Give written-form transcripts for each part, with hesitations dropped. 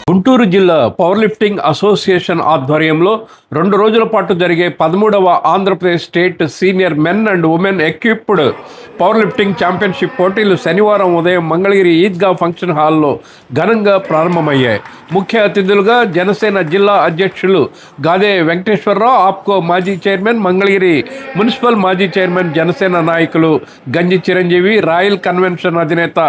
గుంటూరు జిల్లా power lifting association ఆధ్వర్యంలో 2 రోజుల పాటు జరిగే 13వ Andhra Pradesh state senior men and women equipped power lifting championship పోటీలు శనివారం ఉదయం మంగళగిరి ఈద్గా ఫంక్షన్ హాల్లో ఘనంగా ప్రారంభమయ్యాయి. ముఖ్య అతిథులుగా జనసేన జిల్లా అధ్యక్షులు గాదే వెంకటేశ్వరరావు, ఆప్కో మాజీ చైర్మన్, మంగళగిరి మున్సిపల్ మాజీ చైర్మన్, జనసేన నాయకులు గంజి చిరంజీవి, రాయల్ కన్వెన్షన్ అధినేత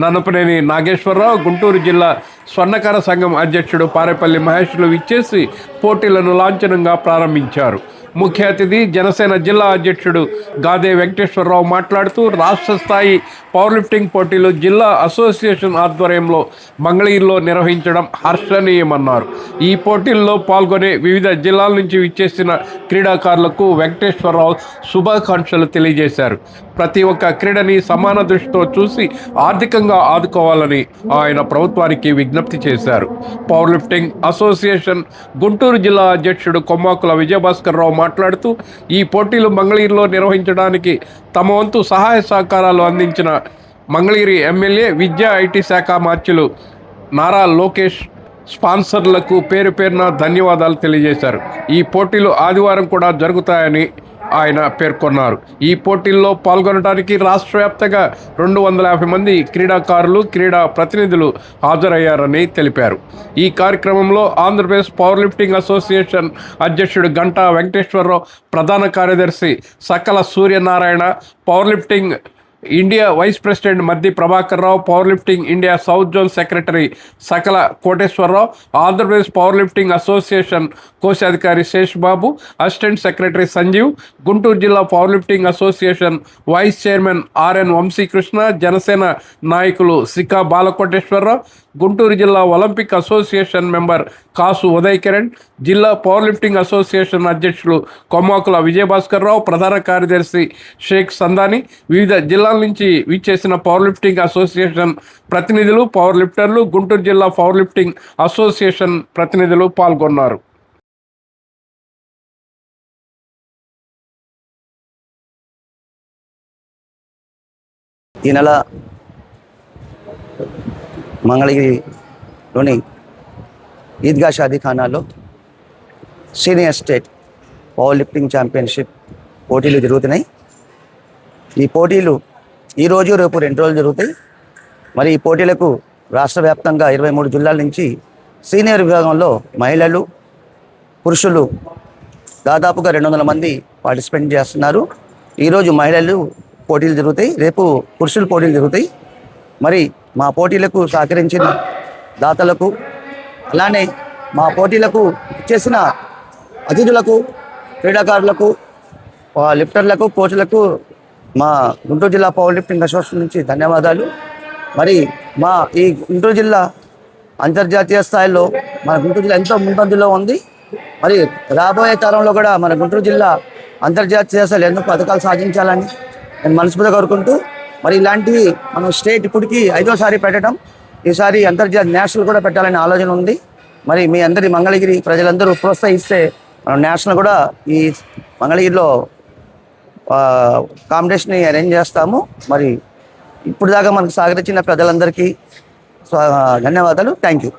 నన్నపనేని నాగేశ్వరరావు, గుంటూరు జిల్లా స్వర్ణకార సంఘం అధ్యక్షుడు పారేపల్లి మహేష్లు విచ్చేసి పోటీలను లాంఛనంగా ప్రారంభించారు. ముఖ్య అతిథి జనసేన జిల్లా అధ్యక్షుడు గాదే వెంకటేశ్వరరావు మాట్లాడుతూ రాష్ట్ర స్థాయి పవర్ లిఫ్టింగ్ పోటీలు జిల్లా అసోసియేషన్ ఆధ్వర్యంలో మంగళగిరిలో నిర్వహించడం హర్షణీయమన్నారు. ఈ పోటీల్లో పాల్గొనే వివిధ జిల్లాల నుంచి విచ్చేసిన క్రీడాకారులకు వెంకటేశ్వరరావు శుభాకాంక్షలు తెలియజేశారు. ప్రతి ఒక్క క్రీడని సమాన దృష్టితో చూసి ఆర్థికంగా ఆదుకోవాలని ఆయన ప్రభుత్వానికి విజ్ఞప్తి చేశారు. పవర్ లిఫ్టింగ్ అసోసియేషన్ గుంటూరు జిల్లా అధ్యక్షుడు కొమ్మాకుల విజయభాస్కర్ రావు మాట్లాడుతూ ఈ పోటీలు మంగళగిరిలో నిర్వహించడానికి తమ వంతు సహాయ సహకారాలు అందించిన మంగళగిరి ఎమ్మెల్యే విద్యా ఐటీ శాఖ మార్చులు నారా లోకేష్ స్పాన్సర్లకు పేరు పేరున ధన్యవాదాలు తెలియజేశారు. ఈ పోటీలు ఆదివారం కూడా జరుగుతాయని ఆయన పేర్కొన్నారు. ఈ పోటీల్లో పాల్గొనడానికి రాష్ట్ర వ్యాప్తంగా 250 మంది క్రీడాకారులు, క్రీడా ప్రతినిధులు హాజరయ్యారని తెలిపారు. ఈ కార్యక్రమంలో ఆంధ్రప్రదేశ్ పవర్ లిఫ్టింగ్ అసోసియేషన్ అధ్యక్షుడు గంటా వెంకటేశ్వరరావు, ప్రధాన కార్యదర్శి సకల Suryanarayana, power lifting India vice president మద్ది Prabhakar Rao, power lifting India south zone secretary సకల Koteswararao, Andhra Pradesh power lifting association కోశాధికారి శేష్ బాబు, అసిస్టెంట్ సెక్రటరీ సంజీవ్, గుంటూరు జిల్లా power lifting association vice chairman RN Vamsikrishna, Janasena నాయకులు సికా బాలకోటేశ్వరరావు, గుంటూరు జిల్లా ఒలింపిక్ అసోసియేషన్ మెంబర్ కాసు ఉదయ్ కిరణ్, జిల్లా పవర్ లిఫ్టింగ్ అసోసియేషన్ అధ్యక్షులు కొమ్మాకుల విజయభాస్కర్ రావు, ప్రధాన కార్యదర్శి షేక్ సందాని, వివిధ జిల్లాల నుంచి విచ్చేసిన పవర్ లిఫ్టింగ్ అసోసియేషన్ ప్రతినిధులు, పవర్ లిఫ్టర్లు, గుంటూరు జిల్లా పవర్ లిఫ్టింగ్ అసోసియేషన్ ప్రతినిధులు పాల్గొన్నారు. ఈ నెల మంగళగిరిలోని ఈద్గా షాదీఖానాలో senior state power lifting championship పోటీలు జరుగుతున్నాయి. ఈ పోటీలు ఈరోజు రేపు 2 రోజులు జరుగుతాయి. మరి ఈ పోటీలకు రాష్ట్ర వ్యాప్తంగా 23 జిల్లాల నుంచి సీనియర్ విభాగంలో మహిళలు, పురుషులు దాదాపుగా 200 మంది పార్టిసిపేట్ చేస్తున్నారు. ఈరోజు మహిళలు పోటీలు జరుగుతాయి, రేపు పురుషుల పోటీలు జరుగుతాయి. మరి మా పోటీలకు సహకరించిన దాతలకు, అలానే మా పోటీలకు చేసిన అతిథులకు, క్రీడాకారులకు, లిఫ్టర్లకు, కోచ్లకు మా గుంటూరు జిల్లా పవర్ లిఫ్టింగ్ అసోసియేషన్ నుంచి ధన్యవాదాలు. మరి మా ఈ గుంటూరు జిల్లా అంతర్జాతీయ స్థాయిలో మన గుంటూరు జిల్లా ఎంతో ముందంజలో ఉంది. మరి రాబోయే తరంలో కూడా మన గుంటూరు జిల్లా అంతర్జాతీయ స్థాయిలో ఎన్నో పథకాలు సాధించాలని నేను మనస్ఫూర్తిగా కోరుకుంటూ, మరి ఇలాంటివి మనం స్టేట్ ఇప్పటికీ 5వ సారి పెట్టడం, ఈసారి అంతర్జాతీయ నేషనల్ కూడా పెట్టాలనే ఆలోచన ఉంది. మరి మీ అందరి మంగళగిరి ప్రజలందరూ ప్రోత్సహిస్తే మనం నేషనల్ కూడా ఈ మంగళగిరిలో కాంపిటీషన్ని అరేంజ్ చేస్తాము. మరి ఇప్పుడు దాకా మనకు సహకరించిన ప్రజలందరికీ ధన్యవాదాలు. Thank you.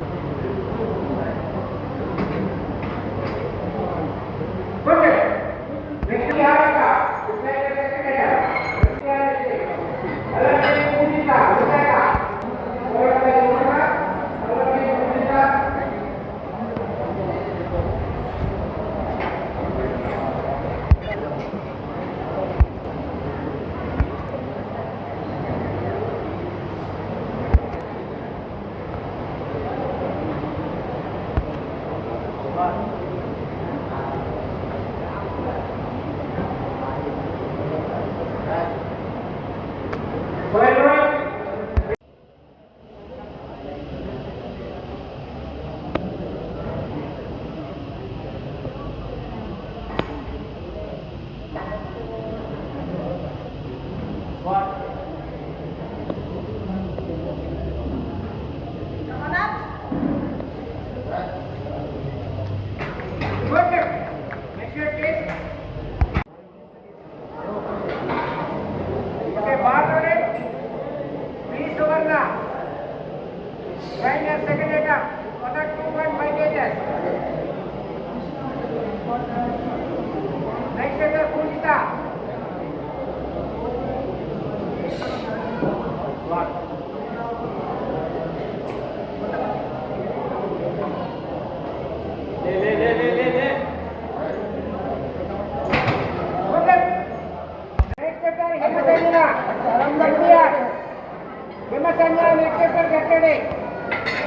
संग्राम एक पर कटड़े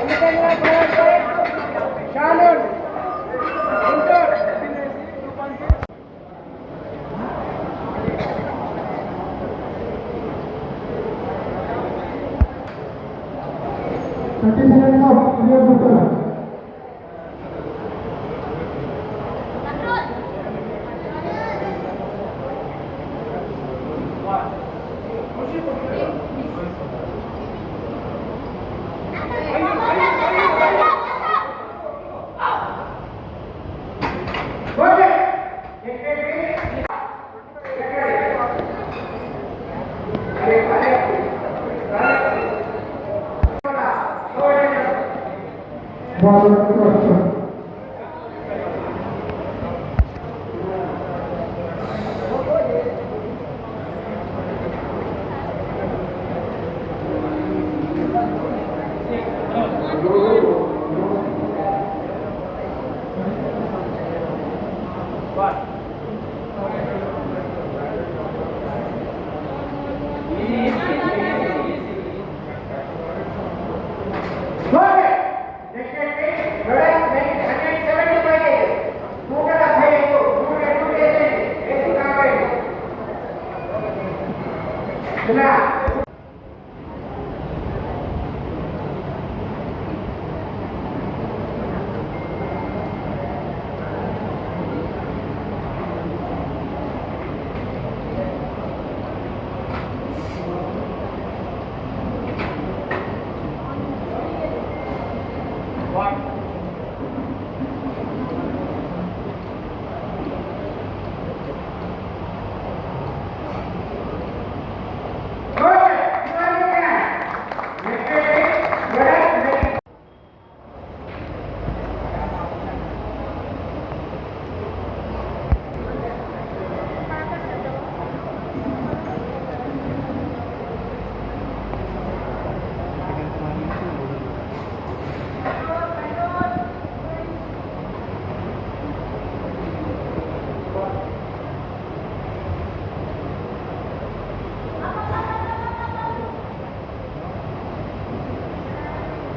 उन संग्राम प्रयास करे शानूर गुंटूर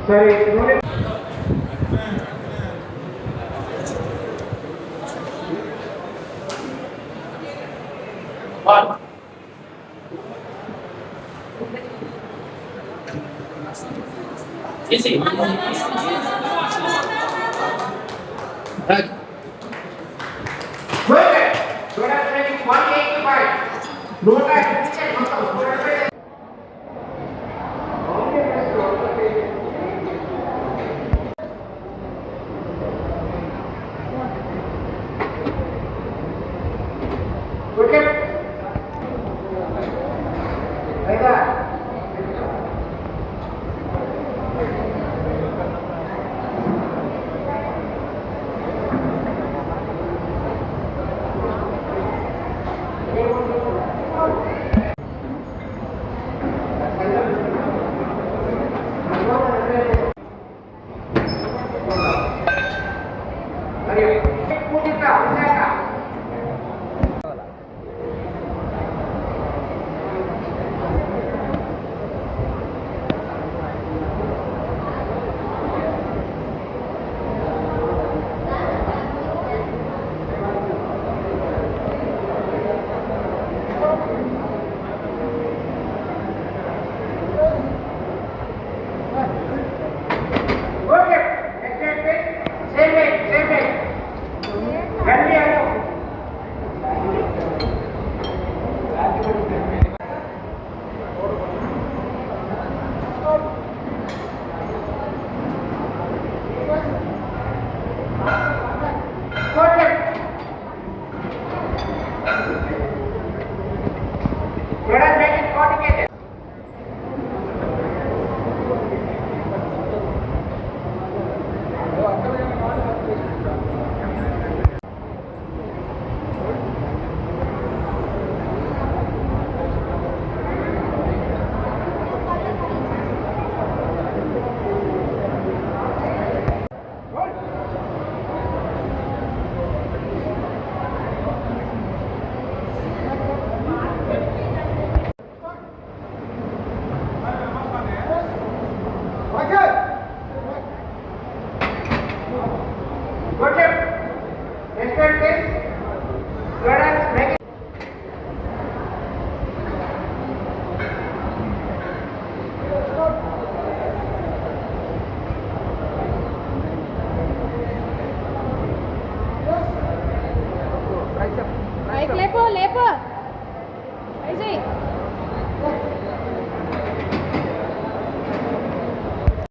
सही Easy. Right. Total training 185.